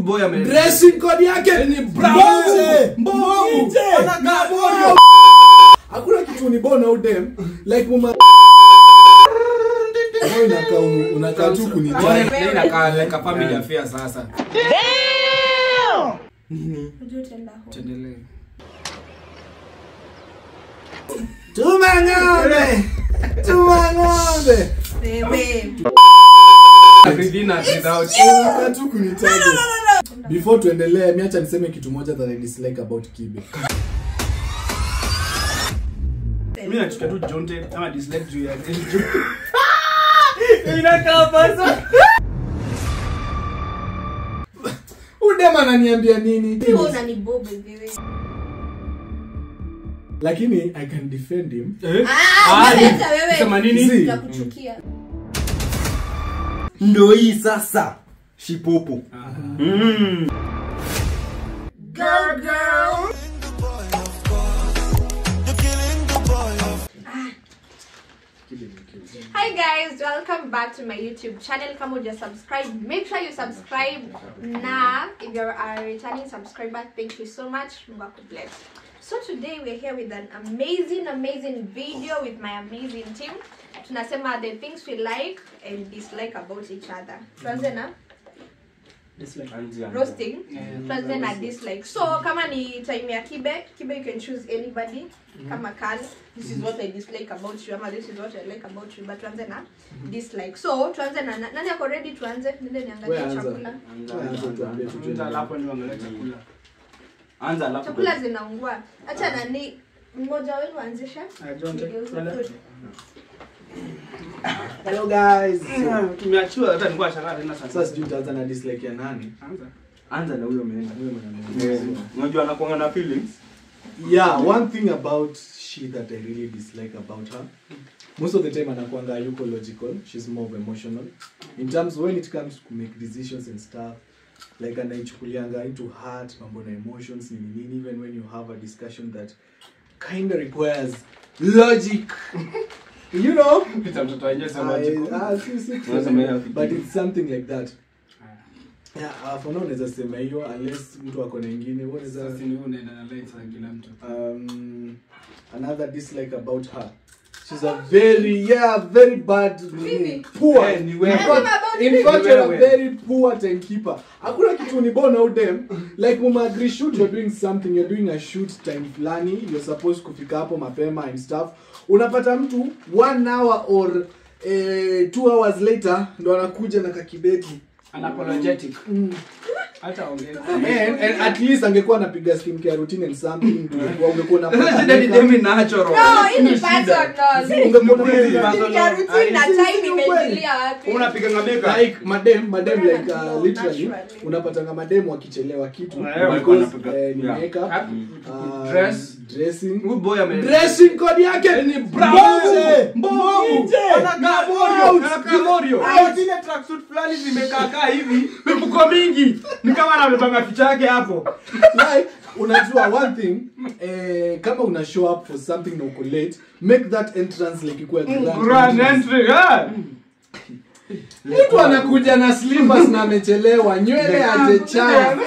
boy ame dressing code yake ni brown. Mbovu. Anakaa hakuna kitu ni bona udem like mama unakaa tu kunijali. Inakaa like a family affair sasa. Damn! Tuendelee. Tumang'ombe. Wewe. Unakaa tu kunijali. Before tuendelee, miacha niseme kitu moja that I dislike about Kibe. Mimi nachukua tu Jonte ama dislike juu ya inakaa basa. Udema ananiambia nini? Wewe unanibobe wewe. Lakini I can defend him. Unaleta wewe. Sema nini? Nakuchukia. Ndo hii sasa. Shipopo. Girl. Hi guys, welcome back to my YouTube channel. Kama uja subscribe, make sure you subscribe now. If you're a returning subscriber, thank you so much. Mungu akubless. So today we're here with an amazing video with my amazing team. Tunasema the things we like and dislike about each other. Tuanze na roasting. Tuanze na dislike. So kama ni time ya Kibe, you can choose anybody. Kama Carl, this is what I dislike about you, ama this is what I like about you, but tuanze na dislike. So tuanze na nani ako ready? Tuanze nende niangalie chakula. Tuanze hapo ni angalia chakula. Anza alafu. Chakula zinaungua. Acha nani mmoja wenu anzisha. Jonte. Hello guys. Tumeachua hata nilikuwa shaka tena sasa. Sasa sijui utaanza na dislike ya nani? Anza na huyo mwenyewe. Unajua anakuanga na feelings. Yeah, one thing about she that I really dislike about her, most of the time anakuanga yuko logical, she's more of emotional. In terms when it comes to make decisions and stuff, like anaichukulianga into heart, mambo na emotions, nini, even when you have a discussion that kind of requires logic. You know? But it's something like that. Yeah, for now naweza sema hiyo unless mtu ako na nyingine. What is that? Unaenda na lights na kila mtu. Another dislike about her. She's a very bad poor. In fact, you're a very poor timekeeper. Hakuna kitu ni bona udem like mama agree shoot, you're doing something, you're doing a shoot time fulani, you're supposed kufika hapo mapema and stuff. Unapata mtu 1 hour or 2 hours later ndo anakuja na kakibeti. Unapologetic. Hata ongeza. And at least angekuwa anapiga skincare routine and something ungekuwa unapata. Shida ni demi natural. No, hii ni personal. Ungekuwa unapata Skincare routine na time imeingilia wapi? Unapiga ngameka. like madem like literally unapata madem wakichelewa kitu because ni makeup, dressing. Huyu boy ame Dressing code yake ni brown. Mbovu. Anakaa Morio. Au zile tracksuit fulani zimekaa hivi, mifuko mingi. Ni kama anabebanga picha yake hapo. Like unajua one thing kama una show up for something na uko late, make that entrance like ikuwe Grand entry, mtu anakuja na slippers na amechelewa, nywele hajechana.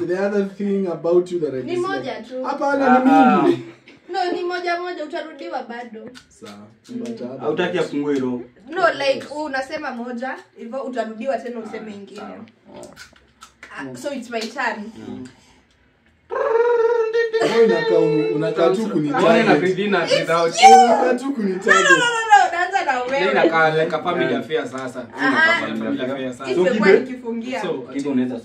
The other thing about you that I Ni moja tu. hapana ni mingi. No, ni moja utarudiwa bado. Sawa. Hautaki afungue hilo. No, like unasema moja, hivyo utarudiwa tena useme nyingine. So it's my turn. Unakaa tu kunijali. Unakaa tu kunijali. No, danza na wewe. inakaa like a family affair sasa. Family affair sasa. So Kibe nikifungia. So Kibe unaweza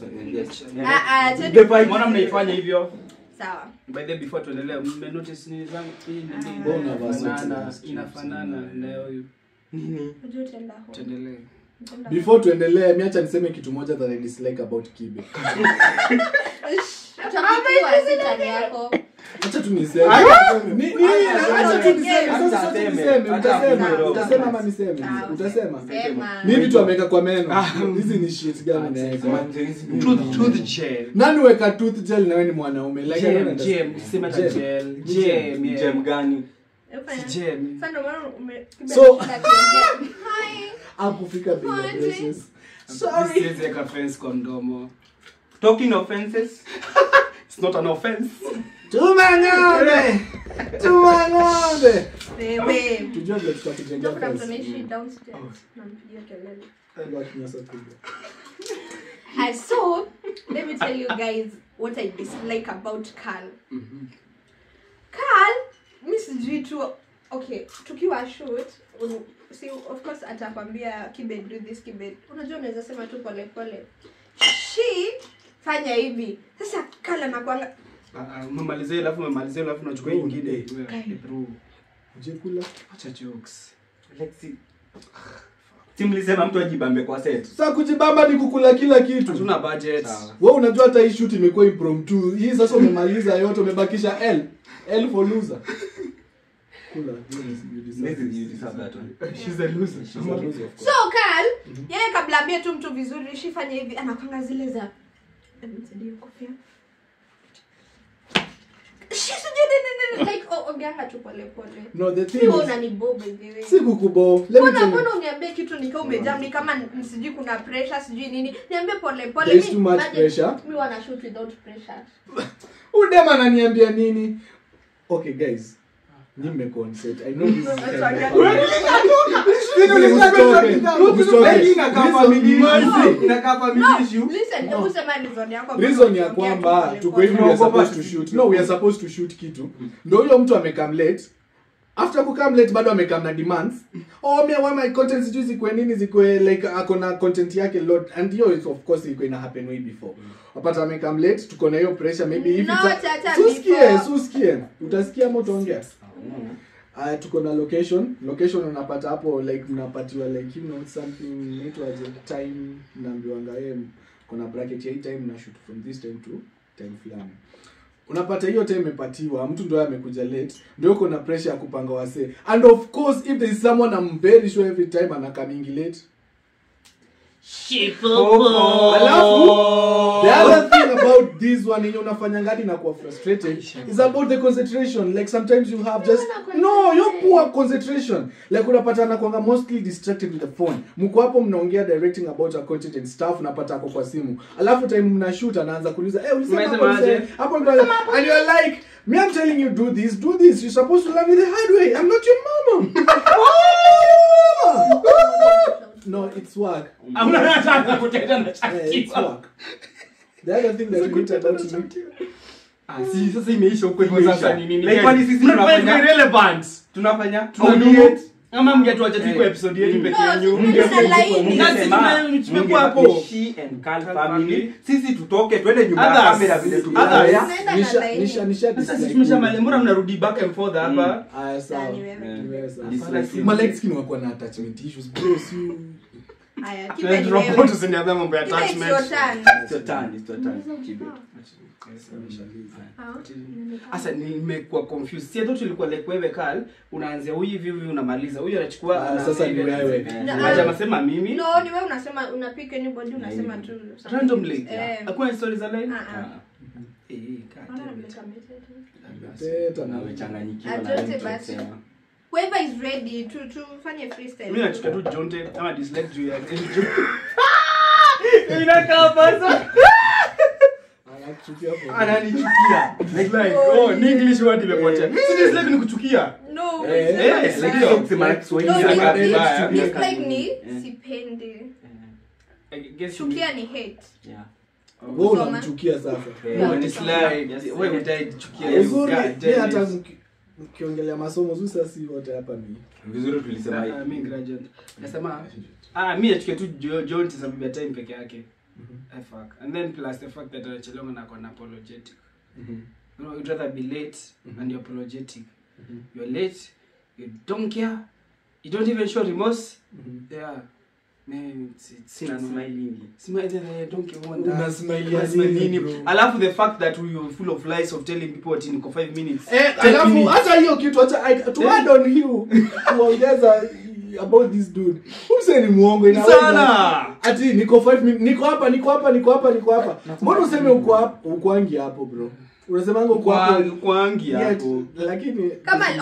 mbona mnaifanya hivyo? Sawa. By the before tuendelee, mme notice nini zangu hii Mbona basi inafanana na huyu. nini? Tuendelee. Before tuendelee, miacha niseme kitu moja that I dislike about Kibe. Utapikiwa sitani yako. Acha tu niseme. Acha tu niseme. Utasema ama niseme? Utasema. Mimi tu ameweka kwa meno. Hizi ni shit gani naweka? Tooth gel. Nani weka tooth gel na wewe ni mwanaume? Like Gem, sema gel. Gem gani? Gem. Sasa ndio So hi. akufika bila braces. Sorry. Siwezi eka fence kwa mdomo. Talking offenses. It's not an offense. Tumang'ombe. Wewe. Tujue vile tutakujengea Kuna mtu fence. anaishi downstairs. Nampigia kelele. Ndio kinyasa kubwa. So, let me tell you guys what I dislike about Carl. Carl, sijui tu, okay, tukiwa shoot, see, of course atakwambia Kibet do this, Kibet. Unajua unaweza sema tu pole pole. She fanya hivi. Sasa Carl anakuanga Umemalizia alafu unachukua nyingine. Bro. Uje kula. Acha jokes. Lexi. Simlisema mtu ajibambe kwa set. Sasa kujibamba ni kukula kila kitu. Hatuna budget. Wewe unajua hata hii shoot imekuwa impromptu. Hii sasa umemaliza yote, umebakisha L for loser. Kula. She's a loser. So Carl, yeye kabla ambie tu mtu vizuri, shifanya hivi, anakwanga zile za msaidie kofia. She's like ongeanga tu pole pole. No, the thing Si is, una ni bobe wewe. si kukubo. Let me tell you. Mbona uniambie kitu nikaa umejam ni kama sijui kuna pressure sijui nini. Niambie pole pole. There's too much pressure. Mimi wana shoot without pressure. Udema ananiambia nini? Okay guys. Nime consent. I know this is reason ya kwamba tuko hivi we are supposed to shoot. No, we are supposed to shoot kitu. Ndio huyo mtu amekam late. After kukam late bado amekam na demands. Oh, me want my content sijui zikwe nini zikwe like akona content yake lot and hiyo is of course iko ina happen way before. Apata amekam late tuko na hiyo pressure maybe if susikie utasikia moto ongea. Tuko na location unapata hapo like mnapatiwa like you know something it was a time naambiwanga kuna bracket ya hii time na shoot from this time to time fulani. Unapata hiyo time imepatiwa, mtu ndio amekuja late, ndio kuna pressure ya kupanga wase. And of course if there is someone I'm very sure every time anakaming late. Alafu the other thing about this one yenye unafanya ngadi na kuwa frustrated is about the concentration. Like sometimes you have just you're poor concentration. Like unapata na kwanga mostly distracted with the phone. Mko hapo mnaongea directing about a content and stuff, unapata hapo kwa simu. Alafu time mna shoot anaanza kuuliza ulisema hapo ndo and you're like me I'm telling you do this you're supposed to learn it the hard way. I'm not your mama. No, it's work. I'm not trying to protect and it's work. The other thing that we need about you. Si sasa imeisha huko hivyo sasa nini? Like kwani sisi tunafanya irrelevant. Tunafanya Ama mngetuacha tu kwa episode yetu peke yenu. Tumekuwa hapo she and Carl family. Sisi tutoke twende nyumba ya kamera vile tumezoea. Nisha Sasa tumeshamaliza mnarudi back and forth hapa. Sawa. Malek skin wako na attachment issues bro. Haya, Kibet Robot usiniambia mambo ya attachment. It's your turn. Kibet. Asa nimekuwa confused. Si hata tulikuwa like wewe Carl, unaanzia huyu hivi unamaliza. Huyu anachukua sasa ni wewe. Acha masema mimi. No, ni wewe unasema unapick anybody unasema tu randomly. Hakuna stories za line. Teta na wechanganyikiwa na whoever is ready to fanye freestyle. Mimi nachukua tu Jonte ama dislike juu ya inakaa basa. Ananichukia. Like ni English word imepotea. Si dislike ni kuchukia. No. Like kusema Kiswahili anakaa. Dislike ni sipendi. Chukia ni hate. Yeah. Wewe unamchukia sasa. No dislike. Wewe utaichukia hiyo guy. Hata ukiongelea masomo sasa si wote hapa ni. Vizuri tulisema hivi. Mimi graduate. Nasema mimi nachukia tu Jonte sababu ya time peke yake. Fuck. And then plus the fact that anachelewa na ako apologetic. You know, you'd rather be late and you're apologetic. You're late, you don't care, you don't even show remorse. Yeah. Man, it's smiling. Smiling, I don't care one that. Smiling. Alafu the fact that we were full of lies of telling people what in 5 minutes. Alafu hata hiyo kitu hata to add on you kuongeza about this dude. Umse ni muongo ina sana. Ati niko 5 minutes niko hapa. Mbona useme uko hapo ukoangi hapo bro? Unasema ngo kwa kwangi hapo. Lakini kama I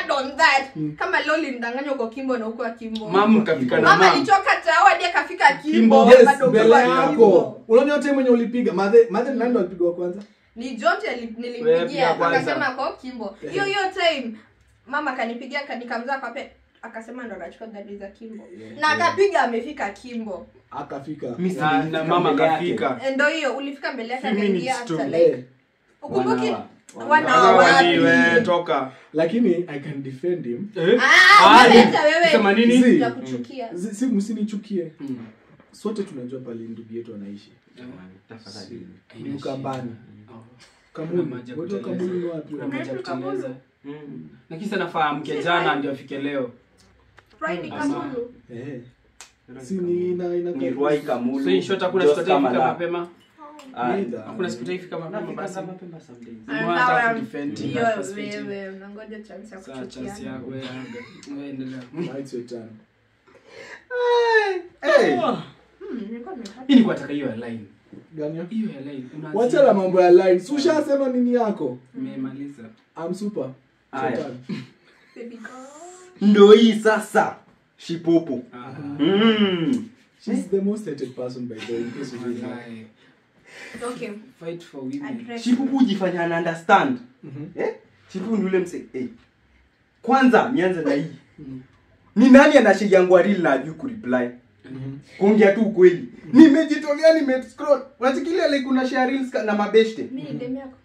don't that. Kama loli ndanganya uko Kimbo na uko Kimbo. Mama kafika na mama alitoka Tawa hadi akafika Kimbo bado mbele yako. Unaona yote mwenye ulipiga. Mother nani alipigwa kwanza? Ni Jonte nilimpigia akasema kwa Kimbo. Hiyo time mama kanipigia kanikamza kwa pe akasema ndo anachukua gari za Kimbo. Na akapiga amefika Kimbo. Akafika. Na mama kafika. Ndio hiyo ulifika mbele yake akaingia after like. Ukumbuki wewe toka. Lakini I can defend him. Wewe sema nini? Ya kuchukia. Si msinichukie. Sote tunajua pale ndugu yetu anaishi. Tafadhali. Ni Ukambani. Kamuni. Wewe Kamuni ni wapi? Kuteleza. Na kisa nafahamu jana ndio afike leo. Friday Kamulu. Si ni Ruai Kamulu. So in short hakuna siku itafika mapema. Hakuna siku itafika mapema basi. Some days. Unataka kudefend. Wewe unangoja chance ya kuchukia. Chance yako wewe endelea. It's your turn. Hii ni kuataka hiyo line. Gani? Hiyo line. Wacha la mambo ya line. Susha sema nini yako? Nimemaliza. I'm super. Aya. Ndio hii sasa. Shipopo. She's the most hated person by the way, in case you didn't know. Okay. Fight for women. Shipopo jifanya ana understand. Shipopo ndio yule mse. Kwanza nianze na hii. Ni nani anashikiangwa real na ajui ku reply? Kuongea tu kweli. Nimejitolea nimescroll. Unasikia like kuna share reels na mabeshte. Mimi ni demu yako.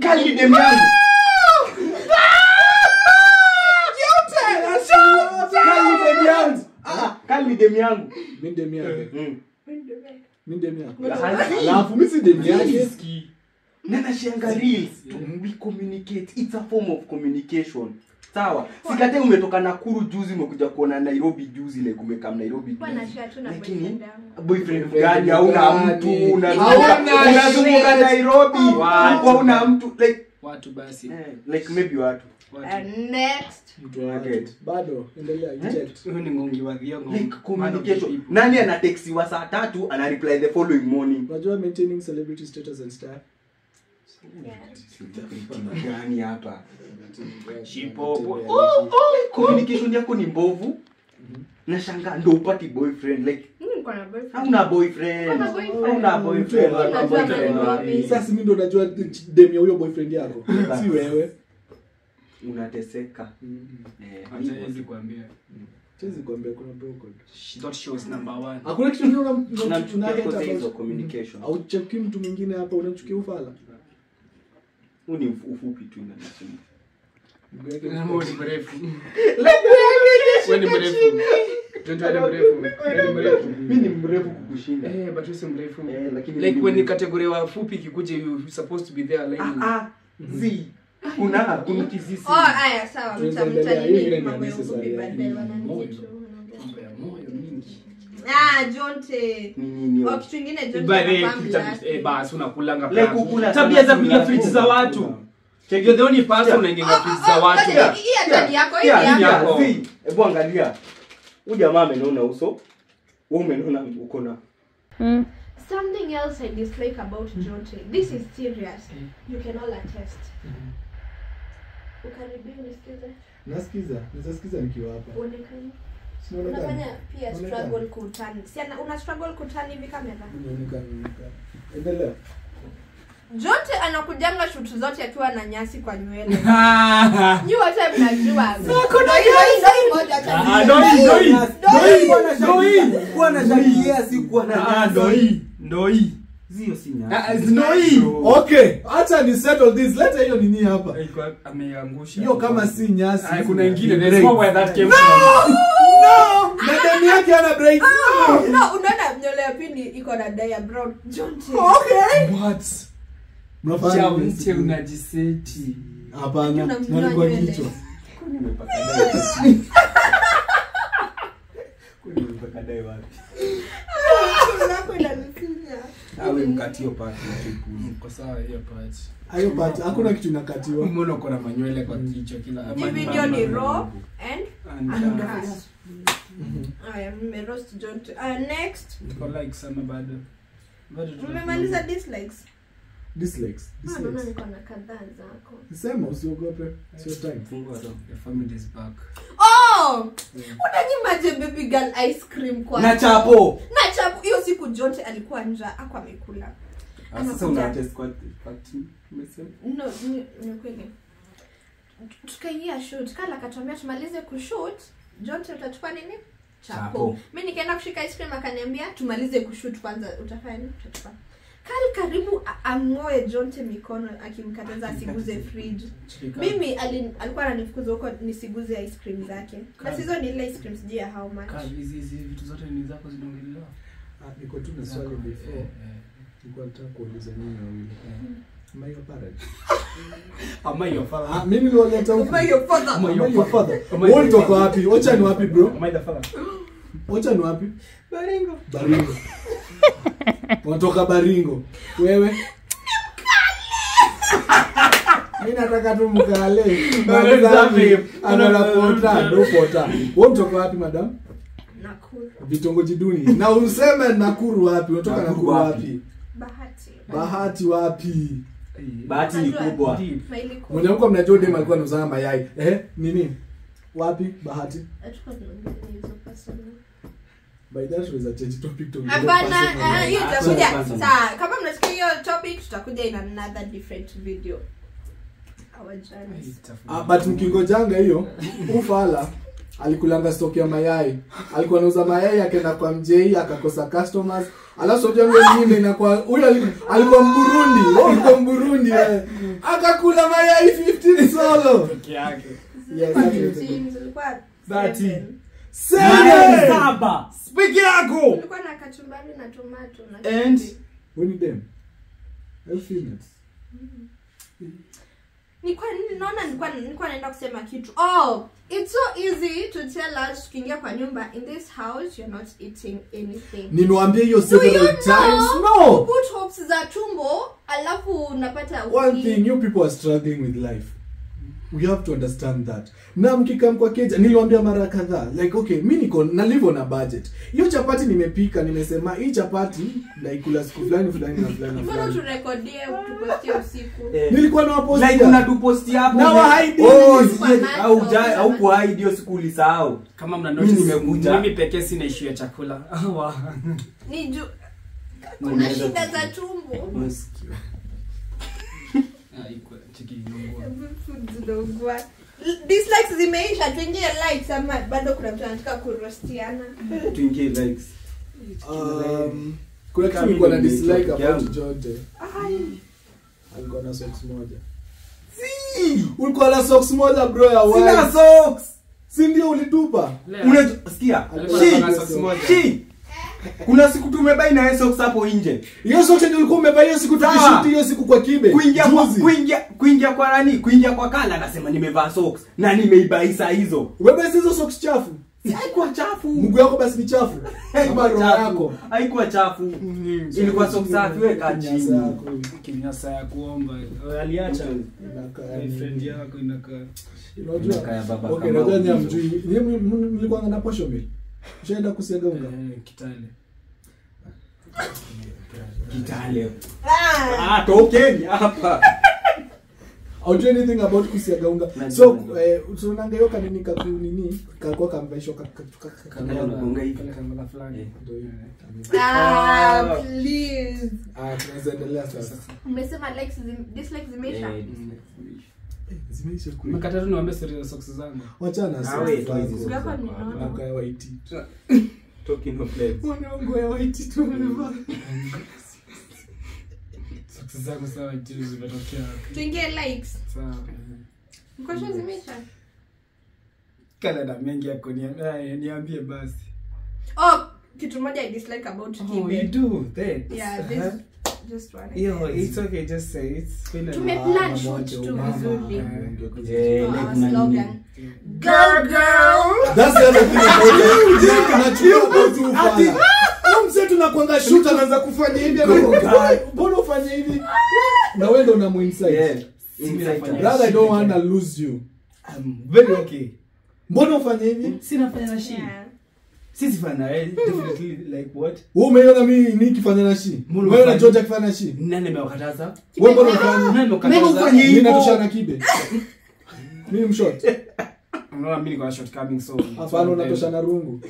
Kali demu yangu. Kali demu yangu. Mimi demu yake. Mimi demu yake. Alafu Alafu mimi si demu yake. Nana shanga reels. We communicate. It's a form of communication. Sawa. Sikate umetoka Nakuru juzi umekuja kuona Nairobi juzi like umekam Nairobi. Bwana shia tu na boyfriend gani hauna mtu unazunguka Nairobi hauna mtu like watu basi. Like maybe watu. Next. Bado endelea inject. Huyu ni ngongi wa dhiongo. Like communication. Nani anatexiwa saa 3 ana reply the following morning. Unajua maintaining celebrity status and stuff. Gani hapa? Shipopo. Communication yako ni mbovu. Nashangaa ndio upati boyfriend like Niko na boyfriend. hauna boyfriend. Hauna boyfriend. Sasa mimi ndo najua demu ya huyo boyfriend yako. Si wewe. Unateseka. Hawezi kuambia. Siwezi kuambia kuna broken. That shows number 1. Hakuna kitu Tunachukua hizo communication. Au cheki mtu mwingine hapa unachukia ufala. Uni ufupi tu inasema. Wewe ni mrefu. Wewe ni mrefu. Mimi ni mrefu kukushinda. But you si mrefu. Lakini like when ni category wa fupi kikuje you supposed to be there like kuna kizisi. Aya sawa mtamtani mambo ya ufupi baadaye wananijitu. Jonte. Au kitu kingine Jonte basi unakulanga like tabia za kuingia fridge za watu. You're the only person unaingia fridge za watu. Hii tabia yako hii yako. Hebu angalia. Huyu jamaa amenona uso. Wewe umenona uko na. Something else I dislike about Jonte. This is serious. You can all attest. Ukaribia unisikize? Nasikiza nikiwa hapa. Uonekane. Unafanya pia struggle kutani. Si una struggle kutani hivi kamera? Unaonekana. Endelea. Jonte anakujanga shoot zote akiwa na nyasi kwa nywele. Ni wote mnajua. Kuna ndoi. Zio si nyasi. Ndoi. Okay, acha ni settle this. Leta hiyo nini hapa. Ameangusha. Hiyo kama si nyasi. Kuna nyingine there's more where that came from. No! Na demu yake ana break. No, unaona nywele ya pini iko na dye brown. Jonte. Okay. What? Mnafanya mche unajiseti. Hapana, nalikuwa kichwa. Nimepaka dai wapi? Unakwenda nisinya. Awe mkatio pati Kwa sawa hiyo part. Hayo part hakuna kitu inakatiwa. Mbona uko na manywele kwa kichwa kila. Hii video ni raw and uncut. I am roast Jonte. Next. Niko like sana bado. Umemaliza dislikes? Dislikes. Naona niko na kadhaa zako. Sema usiogope. Sio time. Fungua tu. Your family is back. Oh! Unanyimaje baby girl ice cream kwa? Na chapo. Na chapo. Hiyo siku Jonte alikuwa njaa, akwa amekula. Sasa una test kwa umesema? No, ni kweli. Tukaingia shoot, kala akatuambia tumalize kushoot, Jonte utachukua nini? Chapo. Mimi nikaenda kushika ice cream akaniambia tumalize kushoot kwanza, utafanya nini? Utachukua. Karibu angoe Jonte mikono akimkataza asiguze fridge. Mimi alikuwa ananifukuza huko nisiguze ice cream zake. Na sizo ni ile ice cream sijui ya how much. Hizi vitu zote ni zako zinaongelewa. Niko tu na swali before. Nilikuwa nataka kuuliza nini wawili. Am I your parent? Am I your father? Mimi ndio nileta huko. Am I your father? Am I your father? Wewe utoka wapi? Ocha ni wapi bro? Am I the father? Ocha ni wapi? Baringo. Unatoka Baringo. Wewe? Mimi nataka tu mkale. Anapota, ndopota. Wewe unatoka wapi madam? Nakuru. Vitongoji duni. Na useme Nakuru wapi? Unatoka Nakuru wapi? Bahati wapi? Bahati ni kubwa. Mwenye mko mnajua dem alikuwa anauza mayai. Nini? Wapi Bahati? By that was a change topic to. Hapana, hiyo tutakuja. Sawa, kama mnasikia hiyo topic tutakuja in another different video. Our journey. But mkingojanga hiyo, ufala alikulanga stock ya mayai. Alikuwa anauza mayai akaenda kwa mjei akakosa customers. Alafu sojangu nyingine inakuwa huyo alikuwa Mburundi. Akakula mayai 15 solo. Peke yake. Yes, Ilikuwa 30. 7. Speak yako. Ilikuwa na kachumbari na tomato na And when you them? Elfiness. Nilikuwa naenda kusema kitu. Oh, it's so easy to tell us tukiingia kwa nyumba in this house you're not eating anything. Nimewaambia hiyo several times. No. Put hopes za tumbo alafu unapata One thing, you people are struggling with life. We have to understand that. Na mkikam kwa keja niliwaambia mara kadhaa like okay, mimi niko na live on a budget. Hiyo chapati nimepika nimesema hii chapati naikula siku fulani. Mbona turekodie tupostie usiku? Nilikuwa na wapost like unatupostia hapo. Na hide. Au kuhide hiyo siku ulisahau. Kama mna notice mimi pekee sina issue ya chakula. Ni kuna shida za tumbo. Masikio. Iko Food dislikes zimeisha, tuingie likes ama bado kuna mtu anataka kurostiana? Tuingie likes. Kuna kitu nilikuwa na dislike about Jonte. Alikuwa na socks moja. Ulikuwa na socks moja bro ya wapi? Sina socks. Si ndio ulitupa? Unasikia? Kuna siku tumebai na socks hapo nje. Hiyo socks ndio ulikuwa umebai hiyo siku tukishoot hiyo siku kwa kibe. Kuingia kwa nani? Kuingia kwa kala anasema nimevaa socks na nimeibai saa hizo. Wewe hizo socks chafu. Haikuwa chafu. Mguu wako basi ni chafu. Haikuwa chafu. Haikuwa chafu. Ilikuwa socks safi weka chini. Kinyasa ya kuomba. Aliacha friend yako inakaa. Unajua baba. Okay, nadhani amjui. Mlikuwa na posho mimi. Ushaenda kusiaga unga? Kitale. Tokeni hapa. I do anything about kusiaga unga. So, tunaanga yoka nini kaku nini? Kakua kamvaisho unga hivi kama fulani. Please. Tunaendelea sasa. Umesema likes dislikes zimeisha. Zimeisha kule. Mkata tu niwaambie story za socks zangu. Wachana sasa. Ngapa ni naona. Kwa white. Talking of legs. Mwanangu ya white tu amevaa. Socks zangu sawa tu zimetokea. Tuingie likes. Sawa. Mkosho zimeisha. Kala na mengi yako niambie basi. Oh, kitu moja I dislike about Kibe. Oh, you do that. Yeah, this just one. Yo, it's okay, just say it. Tumeplan shoot tu vizuri. Slogan. Girl. That's the other thing about it. Tunachukua about ufala. Mse tunakwanga shoot anaanza kufanya hivi. Mbona ufanye hivi? Na wewe ndo unamu inside. Brother, I don't want to lose you. I'm very okay. Mbona ufanye hivi? Sina fanya na shida. Sisi fana definitely like what? Wewe umeona mimi nikifanya na shi. Wewe na George akifanya na shi. Nani amewakataza? Wewe mbona unafanya? Nani amewakataza? Mimi natoshana kibe. Mimi mshot. Unaona mimi niko na short coming so. Hapana unatoshana rungu.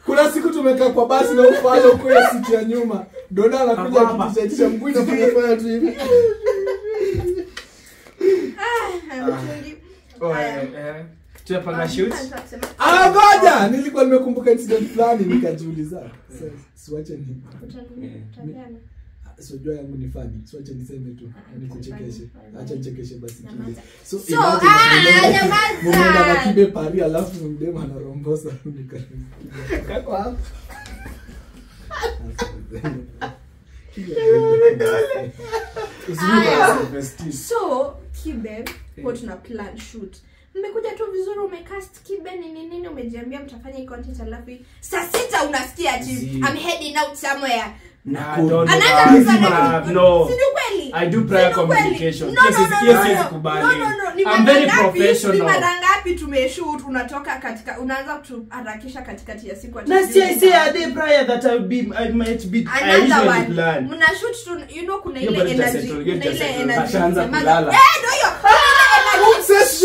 Kuna siku tumekaa kwa basi na ufalo huko ya siti ya nyuma. Dona anakuja akitisha mguu inafanya tu hivi. Tunapanga shoot. Ngoja, nilikuwa nimekumbuka incident fulani nikajiuliza. Siwache ni. Sijua yangu ni funny. Siwache niseme tu. Nikuchekeshe. Acha nichekeshe basi kibe. So mumeenda na kibe pari alafu mdema anarombosa kako hapo. So kibe what tuna plan shoot. Mmekuja tu vizuri umecast kibe nini umejiambia mtafanya content alafu saa 6 unasikia ati I'm heading out somewhere. No. I do prior communication. Yes, kubali. I'm very professional. Mara ngapi tumeshoot unatoka katika unaanza kuharakisha katikati ya siku ati. Na say a day prior that I might be another one. Mna shoot tu kuna ile energy.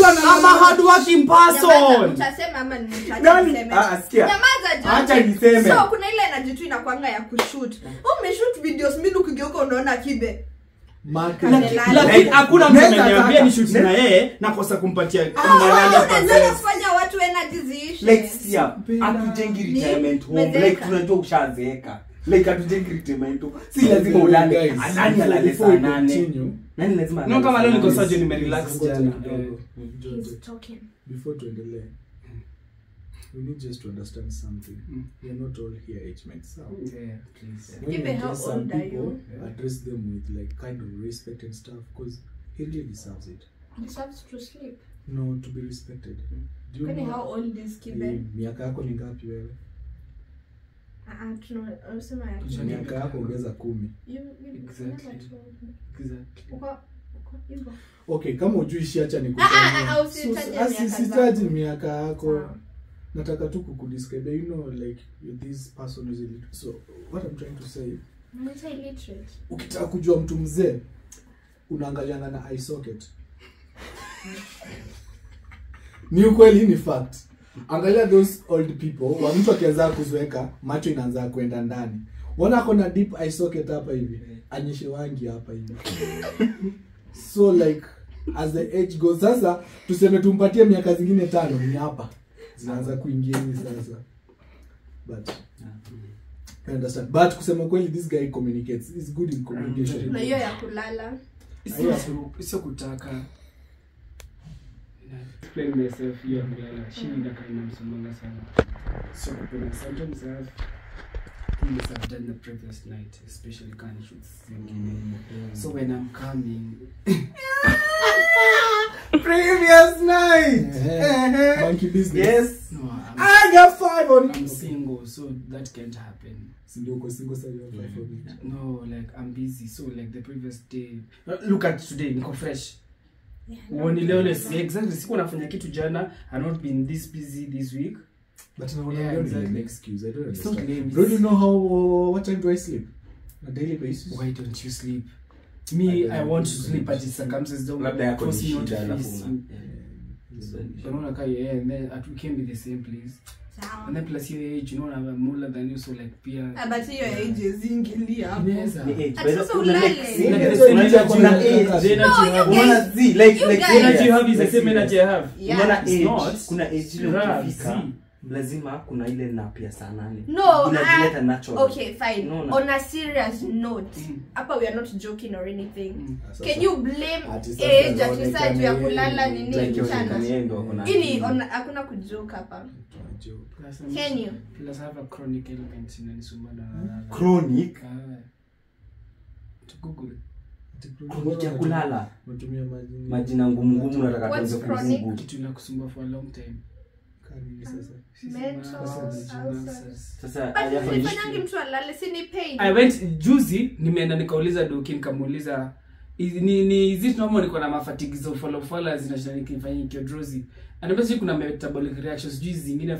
I'm a hard working person. Utasema ama nitasema. Acha niseme. So kuna ile energy tu inakuanga ya kushoot. Umeshoot videos mimi ukigeuka unaona kibe. Lakini hakuna mtu ananiambia ni shoot na yeye nakosa kumpatia unaweza kufanya watu energy ziishi. Like see atujengi retirement home like tunajua ushazeeka. Like atujengi retirement home. Si lazima ulale. Nani alale saa 8? Nani lazima alale? No kama leo niko saje nimerelax jana. Before to endelea. We need just to understand something. We are not all here age mates. Yeah, please. Even how old are you? Address them with like kind of respect and stuff because he really deserves it. He deserves to sleep. No, to be respected. Do you know how old is Kibe? Miaka yako ni ngapi wewe? Tunasema ya miaka yako ongeza 10. Exactly. Okay, kama hujui shi acha nikutajie. Sitaji miaka yako. Nataka tu kukudescribe, you know, like this person is illiterate. So what I'm trying to say, illiterate. Ukitaka kujua mtu mzee unaangaliana na eye socket. Ni ukweli, ni fact. Angalia those old people, wa mtu akianza kuzoeka macho inaanza kwenda ndani. Wana kona deep eye socket hapa hivi, anyeshe wangi hapa hivi. So like as the age goes, sasa tuseme tumpatie miaka zingine 5 ni hapa. Zinaanza kuingia hivi sasa. But I understand. But kusema kweli this guy communicates. He's good in communication. Na hiyo ya kulala. Sio kutaka. Explain myself here kulala. Shida kama msomanga sana. So kupenda sometimes I've done the previous night, especially kind of shoots. So when I'm coming previous night. Monkey business. Yes. No, I got 5 on it. I'm single, so that can't happen. Single so you have 5 on it. No, like I'm busy. So like the previous day, look at today, niko fresh. When exactly siku nafanya kitu jana, I've not been this busy this week. But no, yeah, exactly. An excuse. I don't understand. It's not lame. Bro, do you know what time do I sleep? On a daily basis? Why don't you sleep? Me, I want to sleep, but it's circumstances don't force me not to sleep. And then we can be the same place. And then plus your age, you know, I'm older than you, so like peer. But your age is ingilia hapo. Yes. Energy you have is the same energy I have. Kuna age ukifika lazima kuna ile na pia saa 8. No, inajileta natural. Okay, fine. No. On a serious note, hapa we are not joking or anything. Can you blame age at decide ya kulala nini mchana? Ili hakuna kujoke hapa. Can you? Plus I have a chronic ailment inanisumana. Chronic? To Google. Chronic ya kulala. Natumia majina ngumu nataka tuanze kuzibu. Kitu inakusumbua for a long time. Sasa mtu alale si ni pain. I went juzi nimeenda nikauliza doki nikamuuliza ni zit normal niko na mafatigizo follow zinashinda nikifanya kiodrozi. And basi kuna metabolic reactions zingine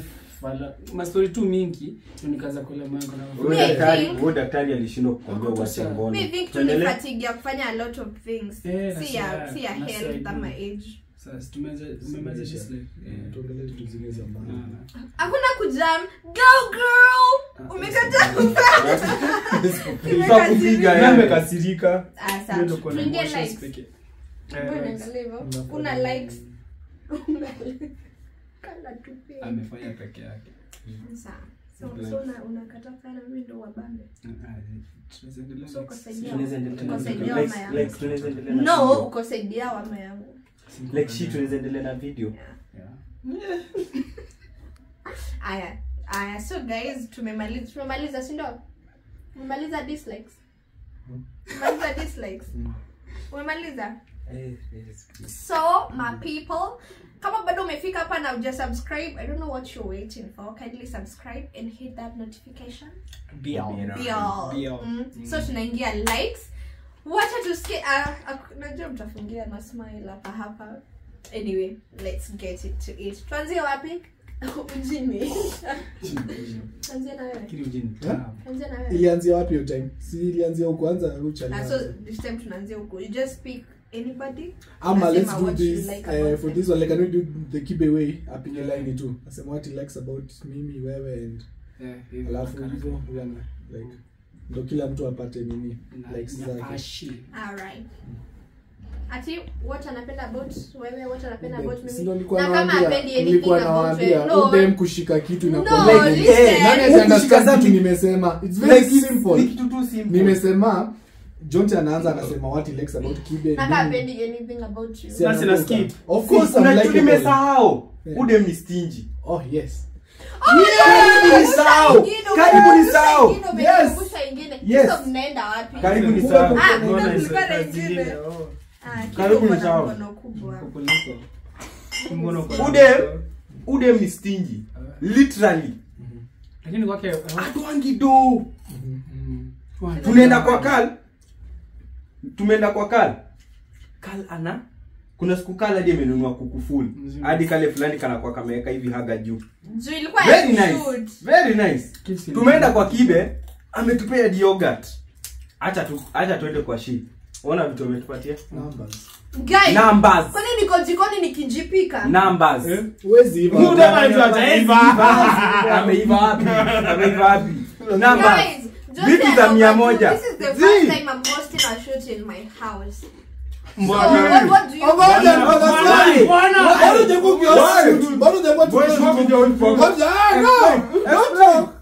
ma story tu mingi nikaanza kula mango na wewe daktari alishindwa kukwambia uache ngono. Me think to ni fatigue ya kufanya a lot of things. See ya health at my age. Sasa tumemaliza just like tuongelee vitu zingine za maana. Hakuna kujam. Go girl. Umekata Sasa kupiga yeye amekasirika. Sasa tuingie likes. Una likes. Kala tupe. Amefanya peke yake. Sasa so unakata sana mimi ndo wabambe. No, uko saidia wama yangu. Like shit tunaweza endelea na video. Aya, so guys, tumemaliza si ndio? Tumemaliza dislikes. Umemaliza? So, my people, kama bado umefika hapa na hujasubscribe, I don't know what you're waiting for. Kindly subscribe and hit that notification bell. So tunaingia likes. Wacha tusikie najua mtafungia na smile hapa. Anyway, let's get it to it. Tuanzie wapi? Ujini. Tuanzie na wewe. Kile ujini. Tuanzie na wewe. Ilianzia wapi hiyo time? Si ilianzia huko kwanza au chana? So this time tunaanzia huko. You just pick anybody. Let's do this for this one, like, can we do the Kibe way up in the line too? Asema what he likes about mimi, wewe and alafu hivyo like ndo kila mtu apate nini likes zake. Alright. Ati what anapenda about wewe, what anapenda about mimi. Na kama apendi anything about wewe, udem kushika kitu na nani ataanza kitu nimesema. It's very simple. Kitu tu simple. Nimesema Jonte anaanza anasema what he likes about Kibe. Na kama apendi anything about you. Sasa na skip. Of course I'm like nimesahau. Udem ni stingy. Oh yes. Karibu ni sawa. Yes. So mnaenda wapi? Karibu ni sawa. Karibu ni sawa. Udem ni stingy. Literally. Lakini kwake atuangi do. Tumeenda kwa Kal. Kal ana kuna siku Kal hadi amenunua kuku full. Hadi kale fulani kana kwa kameweka hivi haga juu. Juu ilikuwa very nice. Tumeenda kwa Kibe, ametupea yogurt. Acha tuende kwa Shi. Ona vitu ametupatia. Guys, numbers. Kwani niko jikoni nikijipika? Numbers. Huwezi hivi. Muda bado ataiva. Ameiva wapi? Numbers. Vitu za 100. This is the first time I'm hosting a shoot in my house. Mbona? What do you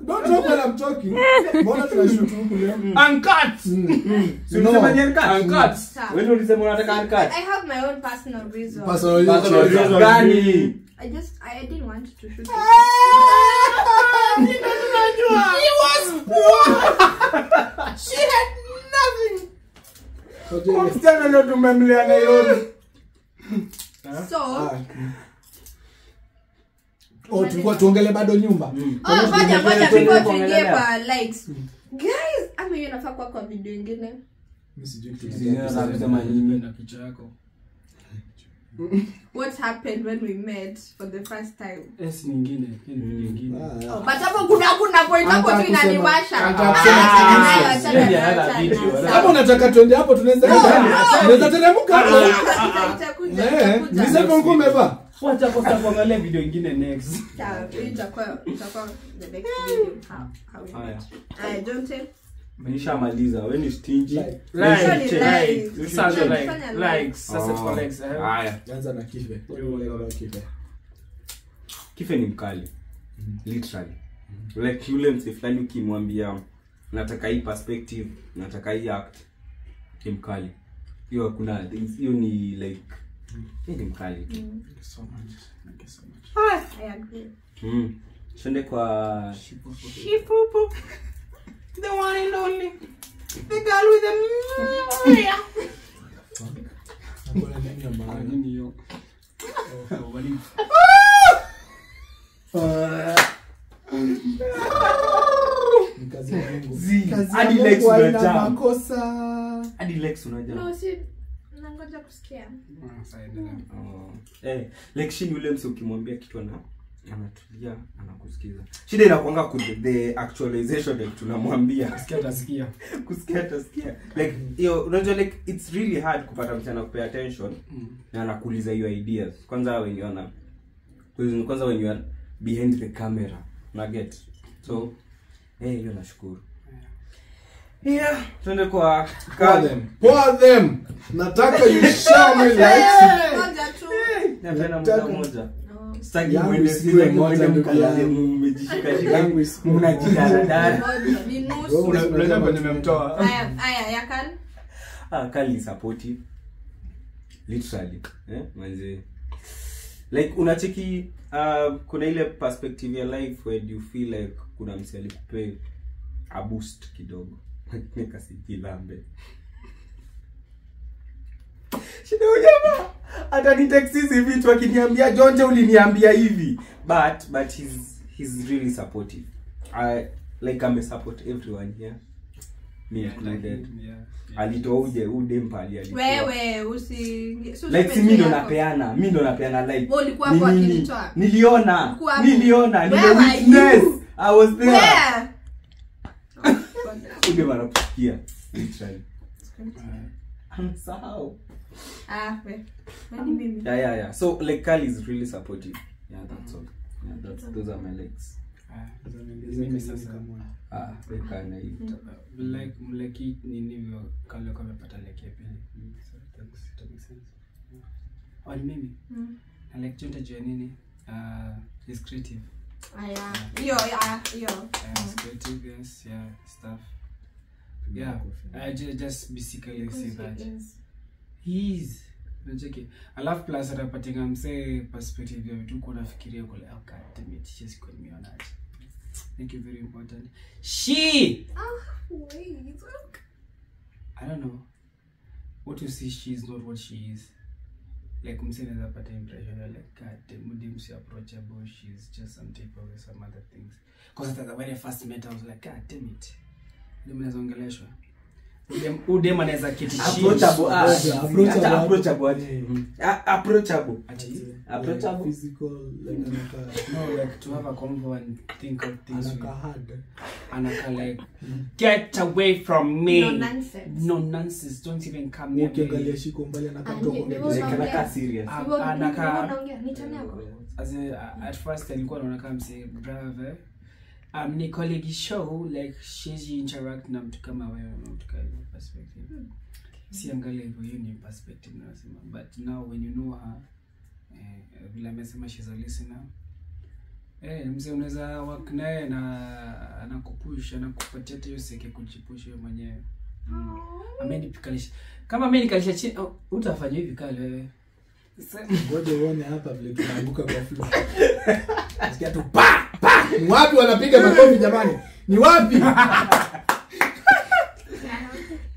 Don't talk when I'm talking. Mbona tunashoot huku leo? Uncut. Uncut. Wewe ulisema unataka uncut. I have my own personal reason. Personal reason gani? I didn't want to shoot. He was poor. She had nothing. Msichana leo tumemlea Nairobi. So tulikuwa tuongele bado nyumba. Ngoja before tuingie kwa likes. Guys, ama hiyo nafaa kwa video nyingine. Mimi sijui kusema nini na kichwa yako. What happened when we met for the first time? Yes, nyingine. But hapo kuna point hapo tu inaniwasha. Kama unataka twende hapo tunaweza teremka hapo. Nisema uko umeva. Wacha kosa kuangalia video nyingine next. Itakuwa the next video. I don't tell. Nishamaliza. Wewe ni stingy. Likes. Sasa kwa likes. Haya. Anza na Kibe. Kife ni mkali. Literally. Like yule msifani ukimwambia nataka hii perspective, nataka hii act, ni mkali. Hiyo kuna hiyo ni like ni mkali. Thank you so much. I agree. Shende kwa Shipupu. The one and only. The girl with the Mbona nini ya maana? nini hiyo? Kazi yangu. hadi Lex unajua. Makosa. Hadi Lex unajua. No, see, Nangoja kusikia. Like Shin yule mse ukimwambia kitu anatulia anakusikiza. Shida inakuanga ku the actualization that tunamwambia. Kusikia atasikia. Like unajua like it's really hard kupata mtu anakupea attention na anakuuliza your ideas. Kwanza when you are behind the camera. Na get. So hiyo nashukuru. Yeah, tuende kwa pour them. Nataka you show me likes. Ngoja tu. Napenda moja. Sitaki muende mkalaze mmejishika mnajidaradara. Ni nusu. Unajua nimemtoa. Aya Yakan. Kali supportive. Literally. Manze. Like unacheki kuna ile perspective ya life where you feel like kuna mse alikupe a boost kidogo. Nikasikilambe. Shida jamaa. Hata ni taxi hivi tu akiniambia Jonje uliniambia hivi. But he's really supportive. I'm support everyone here. Me included. Alitoa uje mpali alitoa. Wewe like mimi ndo napeana like. Wewe ulikuwa hapo akinitoa. Niliona witness. I was there. Where? Uje mara kusikia literally. How? Mimi. Yeah. So like Kali is really supportive. Yeah, that's all. Yeah, those are my legs. Mimi sasa Kana hivi. Like mleki ninivyo Kali kwa amepata leki ya pili. So that makes sense. On mimi. I like Jonte jua nini? He's creative. Yo. He's creative, yes, yeah, stuff. Yeah, I just basically say that. He's Nacheki. Alafu plus atapatinga mse perspective ya vitu uko nafikiria kule. Oh god damn it, she's kwa nimeona aje. Thank you, very important. She! Wait. I don't know. What you see, she is not what she is. Like mse naeza pata impression like god damn, mudi mse approachable, she's just some type of some other things. Because at the very first met I was like god damn it. Ndio mnazongeleshwa. Udem anaweza kiti approachable physical like to have a convo and think of things anaka like get away from me. No nonsense, don't even come near me. Ukiangalia shiko mbali anakatoka anaka serious anaka nitaneko at first alikuwa anaona mse brave ni colleague show like she's interact na mtu kama wewe na mtu kama perspective. Siangalia hivyo, hiyo ni perspective nasema, but now when you know her vile amesema she's a listener. Mzee unaweza work naye na anakupush, anakupatia hiyo seke kujipush wewe mwenyewe. Amenipikalisha. Kama amenikalisha chini, utafanya hivi kale wewe. Ngoja uone hapa vile tunaanguka kwa floor. Nasikia tu pa. Ni wapi wanapiga makofi jamani? Ni wapi?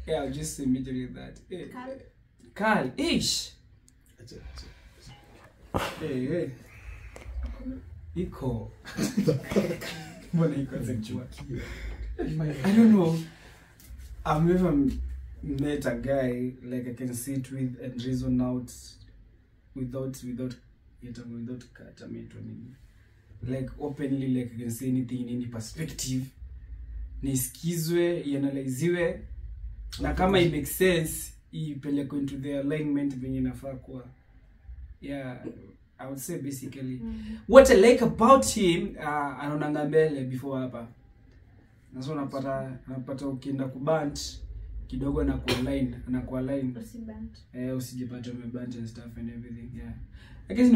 Yeah, I'll just say immediately that. Hey. Carl, ish. Hey. Iko. Mbona iko sexual? I don't know. I've never met a guy like I can sit with and reason out without cut like openly, like I can say anything in any perspective, nisikizwe, ianaliziwe, na kama it makes sense ipelekwe into the alignment venye inafaa kuwa. Yeah, I would say basically what I like about him, anaonanga mbele before hapa. Naso unapata ukienda kubant kidogo na anakuwa line. Usijipate umebant and stuff and everything. Yeah. I guess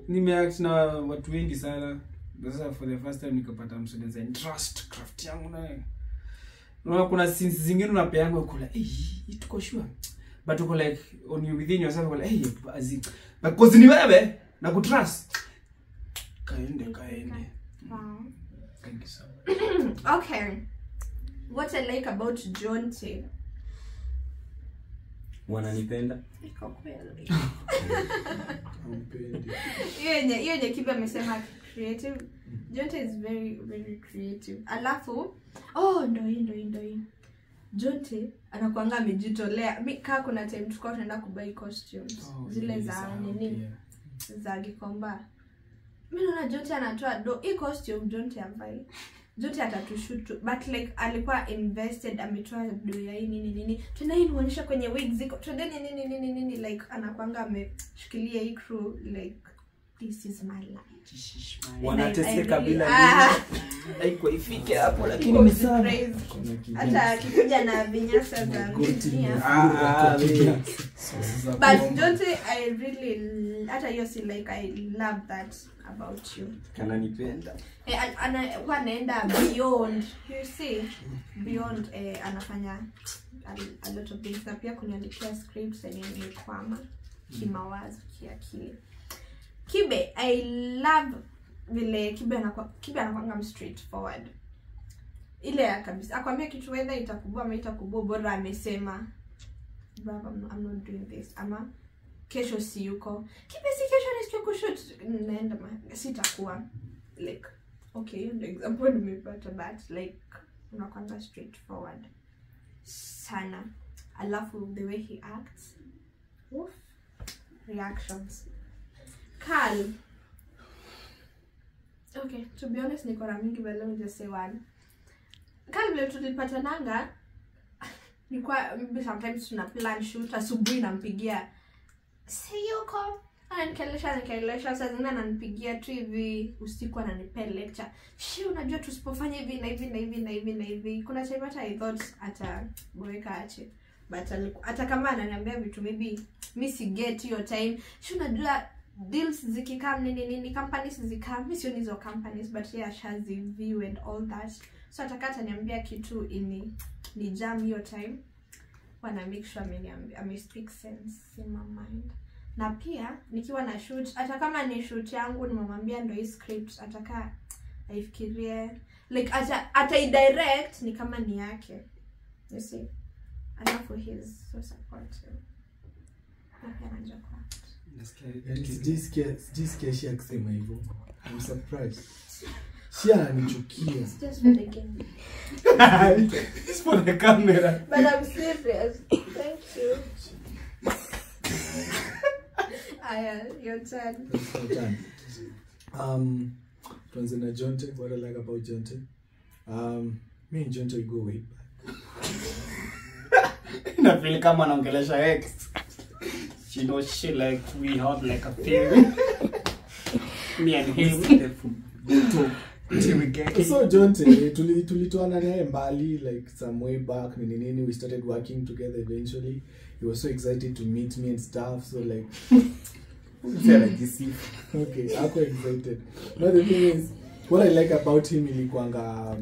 nimeact na watu wengi sana. Sasa for the first time nikapata msudeza trust craft yangu naye. Unaona kuna scenes zingine unapeanga kula, tuko sure. But uko like on you within yourself uko like, but cause ni wewe na kutrust. Kaende. Wow. Thank you so much. Okay. What I like about Jonte. Wananipenda. Iko kweli. Ampendi. Yeye kiba amesema creative. Jonte is very very creative. Alafu, ndo hii. Jonte anakuanga amejitolea. Mimi kaa kuna time tulikuwa tunaenda kubuy costumes. Zile za nini? Za Gikomba. Mimi naona Jonte anatoa hii costume Jonte ambaye Jonte atatushoot but like alikuwa invested, ametoa do ya nini tena hii inaonyesha kwenye wig ziko twende nini like anakuanga ameshikilia hii crew like this is my life. Wanateseka bila haiko ifike hapo lakini ni sana. Hata akikuja na vinyasa za dunia. But Jonte I really hata hiyo si like I love that about you. Kana nipenda. Anaenda beyond, you see, beyond anafanya a lot of things. Na pia kuniandikia scripts yenye nimekwama kimawazo, kiakili. Kibe, I love vile Kibe anakuanga straightforward. Ile ya kabisa. Akwambia kitu whether itakubua ama itakubua bora amesema. Baba, I'm not doing this. Ama kesho si yuko. Kibe si kesho nisikia kushoot. Naenda sitakuwa like okay, the example nimepata but like unakuanga straightforward sana. I love the way he acts. Oof. Reactions. Carl. Okay, to be honest niko na mingi but let me just say one. Carl vile tulipatananga nilikuwa sometimes tuna plan shoot asubuhi nampigia see you come anakelesha saa zingine ananipigia tu hivi usiku ananipea lecture. Unajua tusipofanya hivi na hivi. Kuna time hata I thought ataboeka ache. But hata kama ananiambia vitu maybe mimi si get your time. Unajua deals zikikam nini companies zikam mimi sio hizo companies but yeah shazi view and all that. So atakata niambia kitu ni jam your time. Wana make sure ame speak sense in my mind. Na pia nikiwa na shoot hata kama ni shoot yangu nimemwambia ndio hii script ataka aifikirie like ata direct ni kama ni yake, you see. Alafu he's so supportive. Na pia anajua kwa this case ya kusema hivyo. I'm surprised. Shia ananichukia. just for the game. It's for the camera. But I'm serious. Thank you. Your turn. Tuanze na Jonte. What I like about Jonte. Me and Jonte go way back. Na feel kama anaongelesha ex. You know, she like we have like a thing. Me and him. So Jonte tulitoana naye mbali like some way back nini we started working together eventually. He was so excited to meet me and stuff, so like okay, I'm quite excited. Now the thing is, what I like about him ilikuanga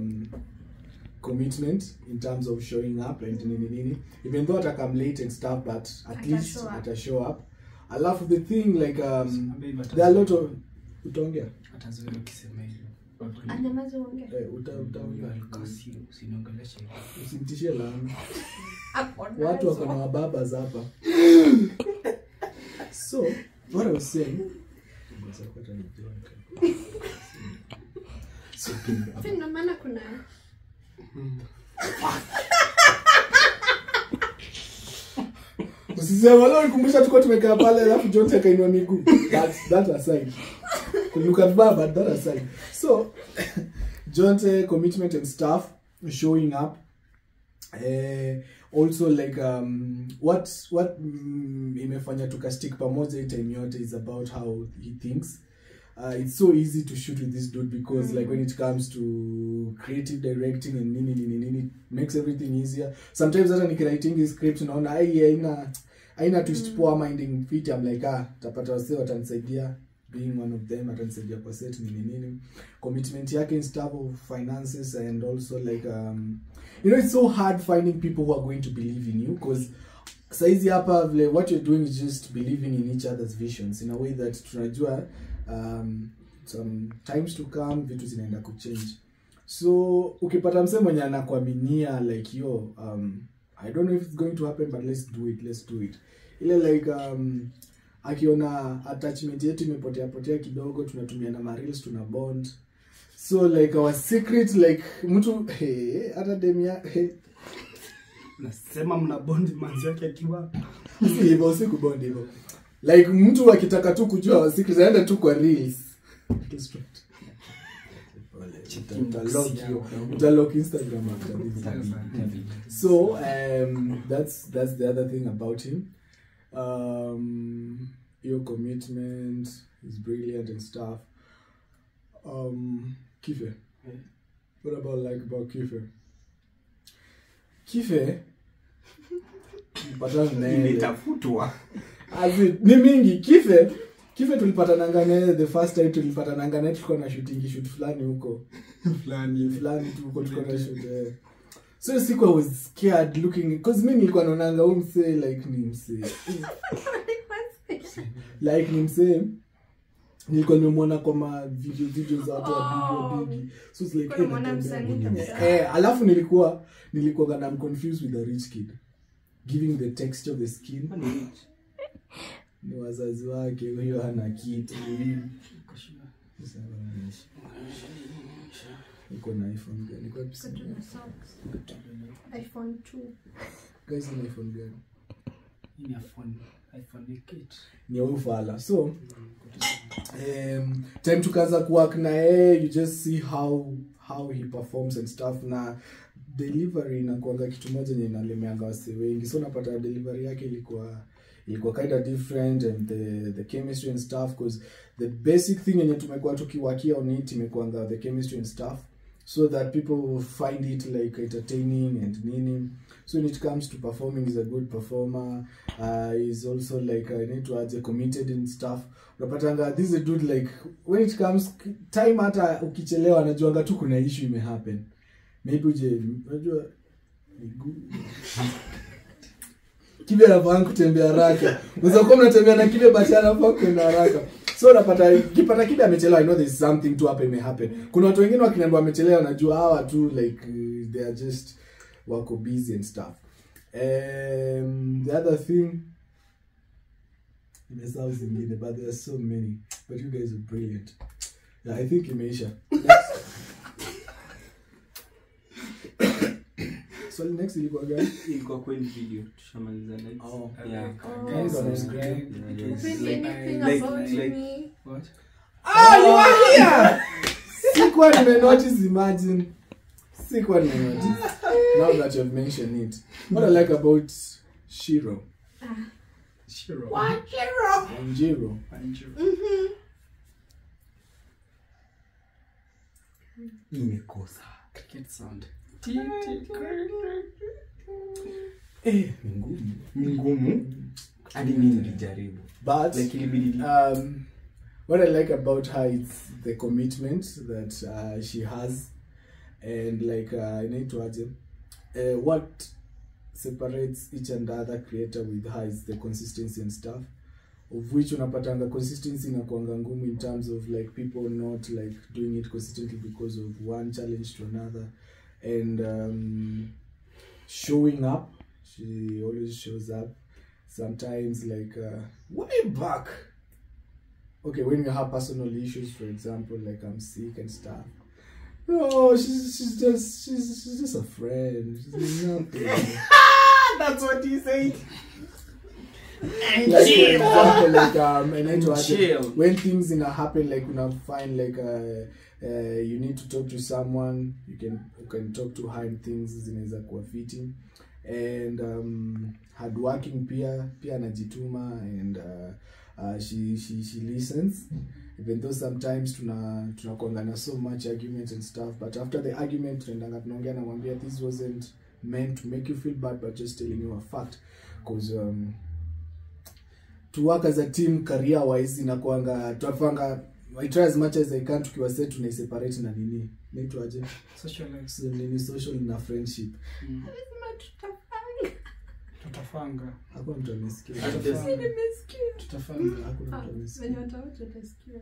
commitment in terms of showing up and nini. Even though I come late and stuff, but at least I show up. I love the thing like there are a lot of utongea atazoea ukisema hivyo. Anyamaze uongee. Utaongea kasi usiniongeleshe. Usimtishie laana. Watu wako na mababas hapa. So, what I was saying Ndio maana kuna usisema leo nikumbusha tuko tumekaa pale alafu Jonte akainua miguu. That aside. Look at Baba, that aside. So, Jonte commitment and stuff, showing up. Also like what imefanya tukastick pamoja time yote is about how he thinks. It's so easy to shoot with this dude because like when it comes to creative directing and nini makes everything easier. Sometimes hata nikiwriting his script naona haina twist poor minding fit. I'm like tapata wase watanisaidia, being one of them atanisaidia kwa set nini commitment yake in stuff of finances and also like you know it's so hard finding people who are going to believe in you because saizi hapa what you're doing is just believing in each other's visions in a way that tunajua some times to come vitu zinaenda kuchange. So ukipata msemo mwenye anakuaminia like yo I don't know if it's going to happen but let's do it ile like akiona attachment yetu imepotea kidogo tunatumia na reels tuna bond. So like our secret like mtu hata demia Nasema mna bond manzi yake akiwa. Si hivyo, si kubond hivyo. Like mtu akitaka tu kujua secret aenda tu kwa reels. Utalog Instagram after this. So that's the other thing about him. Your commitment is brilliant and stuff. Kife. What about Kife? Kife patana naye Nimetafutwa. ni mingi. Kife tulipatananga naye the first time tulipatananga naye tulikuwa na shoot fulani huko fulani tu huko tulikuwa na shoot. So siku I was scared looking because mimi nilikuwa naonanga umse like ni mse nilikuwa nimemwona kwa ma video za watu wa big. So it's like alafu nilikuwa I'm confused with the rich kid giving the texture of the skin. Ni wazazi wake, huyo hana kitu. Niko na iPhone gani? Niko iPhone 2. Guys, ni iPhone gani? Ni iPhone 8. Ni ufala. So time tukaanza kuwork na yeye, you just see how he performs and stuff. Na delivery na kuanga kitu moja yenye inalemeanga wase wengi. So napata delivery yake ilikuwa kind of different, and the chemistry and stuff, because the basic thing yenye tumekuwa tukiwakia on it imekuanga the chemistry and stuff, so that people will find it like entertaining and nini. So when it comes to performing, he's a good performer. He's also like committed and stuff. Unapatanga this is a dude like when it comes time hata ukichelewa anajuanga tu kuna issue imehappen. Maybe unajua Kibe anafaa kutembea haraka. Unaweza kuwa mnatembea na Kibe basi anafaa kwenda haraka. So ukipata Kibe amechelewa, I know there's something to happen. Kuna watu wengine wakiniambia amechelewa najua hawa tu like they are just wako busy and stuff. The other thing nimesahau zingine, but there are so many. But you guys are brilliant. Yeah, I think imeisha. So next ilikuwa gani? Ilikuwa kweli video tushamaliza live. Oh. Yeah. Guys, subscribe. Me. What? You are here. Sikuwa nimenotice, imagine. Now that you've mentioned it. What I like about Shiro. Shiro. What Shiro? Anjiro. Imekosa. Cricket sound. Ni ngumu. Hadi mimi nilijaribu. But Like ilibidi. what I like about her is the commitment that she has, and like what separates each and other creator with her is the consistency and stuff, of which unapatanga consistency inakuanga ngumu in terms of like people not like doing it consistently because of one challenge to another, and showing up. She always shows up. Sometimes like way back, okay, when you have personal issues, for example, like I'm sick and stuff, no, she's just a friend. She's nothing. That's what he said. Like for example, like chill. when things happen, like when I find like you need to talk to someone, you can talk to her and things zinaweza kuwa fitting, and hardworking pia anajituma, and she listens, even though sometimes tunakongana so much argument and stuff, but after the argument tunaongea na mwambia this wasn't meant to make you feel bad, but just telling you a fact, because to work as a team career wise inakuanga tunafanga, I try as much as I can tukiwa set tuna separate na nini naitwaje social na friendship. Tutafanga. Hakuna mtu amesikia. Tutafanga. Hakuna mtu amesikia. Wenye watasikia.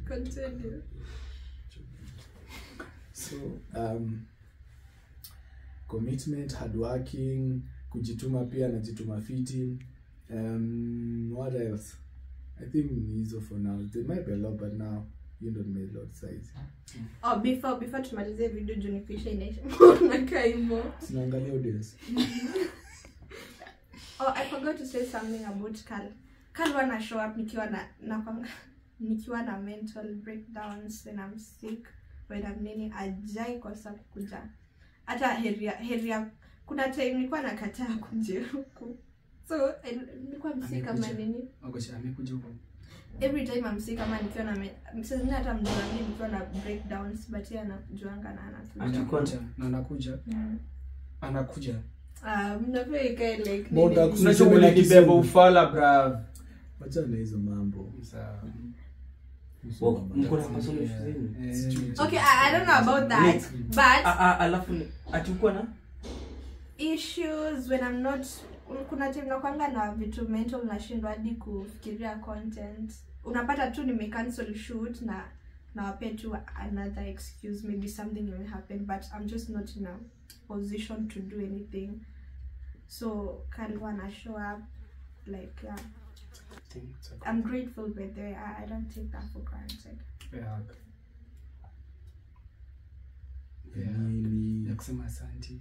Continue. So commitment, hardworking, kujituma pia najituma fiti. What else? I think hizo for now. There might be a lot, but now You don't make lot size. Oh, before tumalize video juu nikisha inaisha. Nakaa hivyo. Tunaangalia audience. Oh, I forgot to say something about Carl. Carl wanna show up nikiwa na mental breakdowns when I'm sick, when I'm nini ajai kwa sababu kuja. Hata heria kuna time nilikuwa nakataa kuja huku. So nilikuwa msick kama nini? Akosha amekuja huko. Every time I'm sick kama nikiwa na msizina hata mjuangi nikiwa na breakdowns but yeye anajuanga na anakuja. Anakuja. Anakuja. Mnafika like Mbona unachokula kibeba ufala bra. Wacha na hizo mambo. Sawa. Mko na masolo shuleni? Okay, I don't know about that, but alafu atakuwa na issues when I'm not kuna time nakwanga na vitu mental nashindwa hadi kufikiria content. Unapata tu nimecancel shoot na wapea tu another excuse, maybe something will happen, but I'm just not in a position to do anything. So can't wanna show up like yeah. I'm grateful by the way. I don't take that for granted. Ya kusema asante.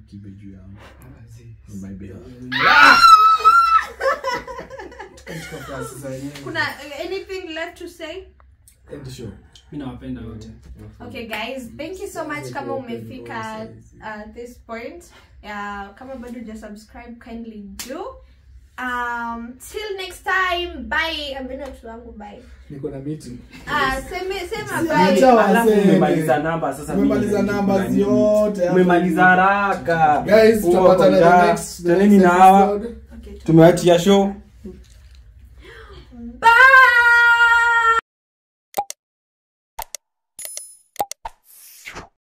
Kibe juu yangu. On my behalf. Kuna anything left to say? End the show. Mimi nawapenda wote. Okay guys, thank you so much kama umefika at this point. Kama bado hujasubscribe, kindly do. Till next time, bye. Ambeni watu wangu bye. Niko na meeting. Sema bye. Alafu umemaliza namba sasa mimi. Umemaliza namba zote. Umemaliza haraka. Guys, tutapatana next. Taneni na hawa. Tumeachia show. Bye.